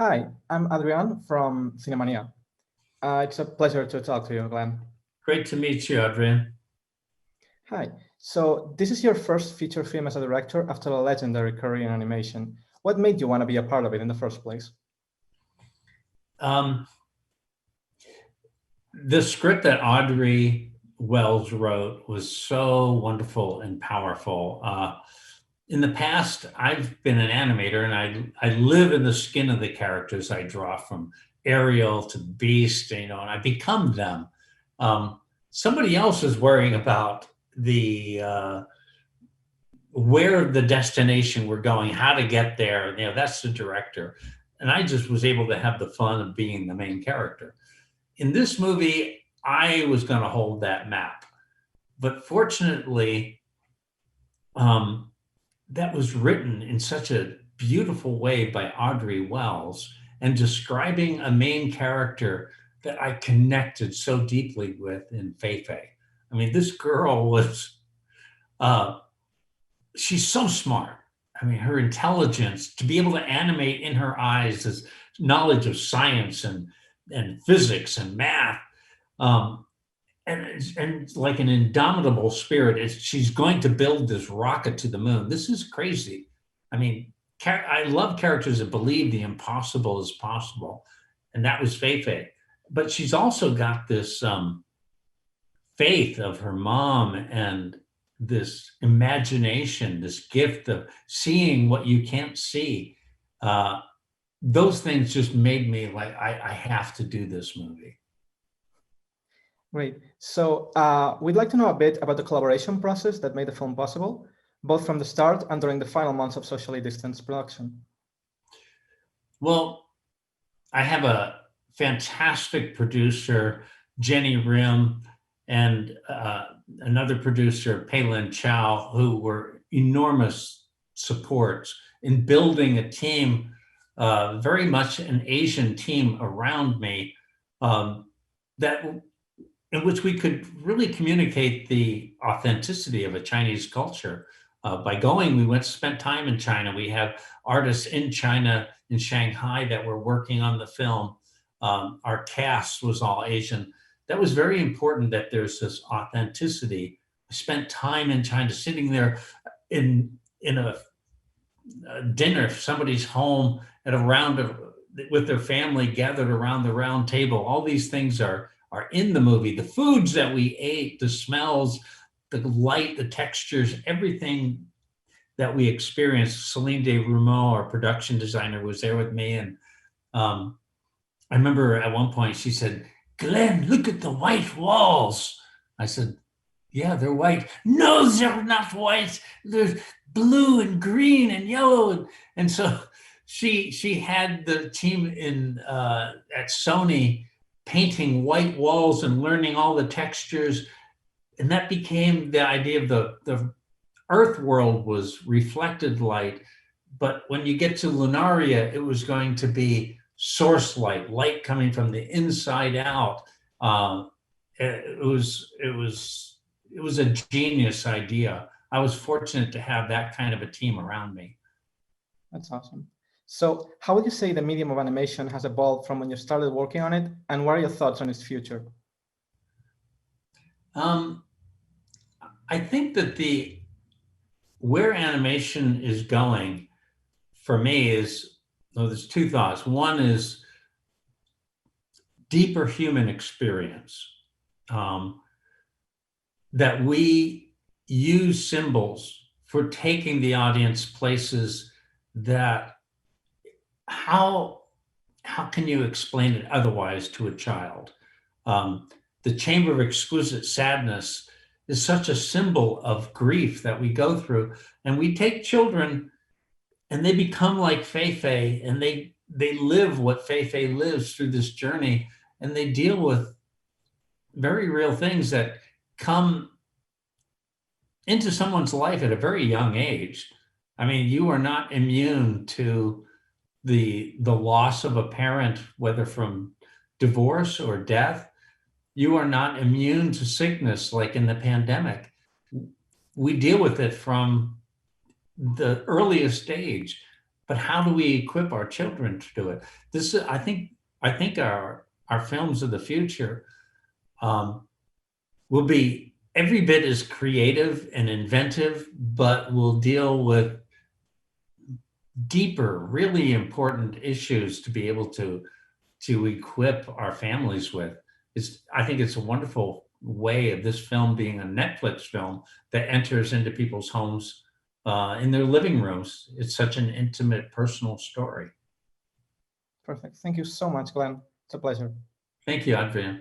Hi, I'm Adrian from CINEMANIA. It's a pleasure to talk to you, Glen. Great to meet you, Adrian. Hi. So this is your first feature film as a director after a legendary career in animation. What made you want to be a part of it in the first place? The script that Audrey Wells wrote was so wonderful and powerful. In the past, I've been an animator and I live in the skin of the characters I draw, from Ariel to Beast, and I become them. Somebody else is worrying about where the destination we're going, how to get there. That's the director. And I just was able to have the fun of being the main character. In this movie, I was going to hold that map. But fortunately, that was written in such a beautiful way by Audrey Wells, and describing a main character that I connected so deeply with in Feifei. I mean, this girl was, she's so smart. I mean, her intelligence, to be able to animate in her eyes this knowledge of science and physics and math, and like an indomitable spirit. She's going to build this rocket to the moon. This is crazy. I mean, I love characters that believe the impossible is possible, and that was Feifei. But she's also got this faith of her mom and this imagination, this gift of seeing what you can't see. Those things just made me like, I have to do this movie. Great. So we'd like to know a bit about the collaboration process that made the film possible, both from the start and during the final months of socially distanced production. Well, I have a fantastic producer, Jenny Rim, and another producer, Peilin Chow, who were enormous supports in building a team, very much an Asian team around me, in which we could really communicate the authenticity of a Chinese culture. We spent time in China. We have artists in China, in Shanghai, that were working on the film. Our cast was all Asian. That was very important, that there's this authenticity. I spent time in China, sitting there in a dinner, somebody's home, with their family gathered around the round table. All these things are in the movie. The foods that we ate, the smells, the light, the textures, everything that we experienced. Celine de Rumeau, our production designer, was there with me. And I remember at one point she said, "Glen, look at the white walls." I said, "Yeah, they're white." "No, they're not white. They're blue and green and yellow." And so she had the team at Sony painting white walls and learning all the textures. And that became the idea of the Earth world was reflected light. But when you get to Lunaria, it was going to be source light coming from the inside out. It was a genius idea. I was fortunate to have that kind of a team around me. That's awesome. So how would you say the medium of animation has evolved from when you started working on it, and what are your thoughts on its future? I think that where animation is going for me there's two thoughts. One is deeper human experience, that we use symbols for taking the audience places that, how can you explain it otherwise to a child? The Chamber of Exquisite Sadness is such a symbol of grief that we go through, and we take children and they become like Feifei, and they live what Feifei lives through this journey, and they deal with very real things that come into someone's life at a very young age. I mean, you are not immune to the loss of a parent, whether from divorce or death. You are not immune to sickness, like in the pandemic. We deal with it from the earliest age, but how do we equip our children to do it? This is, I think our films of the future will be every bit as creative and inventive, but will deal with deeper, really important issues to be able to equip our families with. I think it's a wonderful way of this film being a Netflix film that enters into people's homes in their living rooms. It's such an intimate, personal story. Perfect. Thank you so much, Glenn. It's a pleasure. Thank you, Adrian.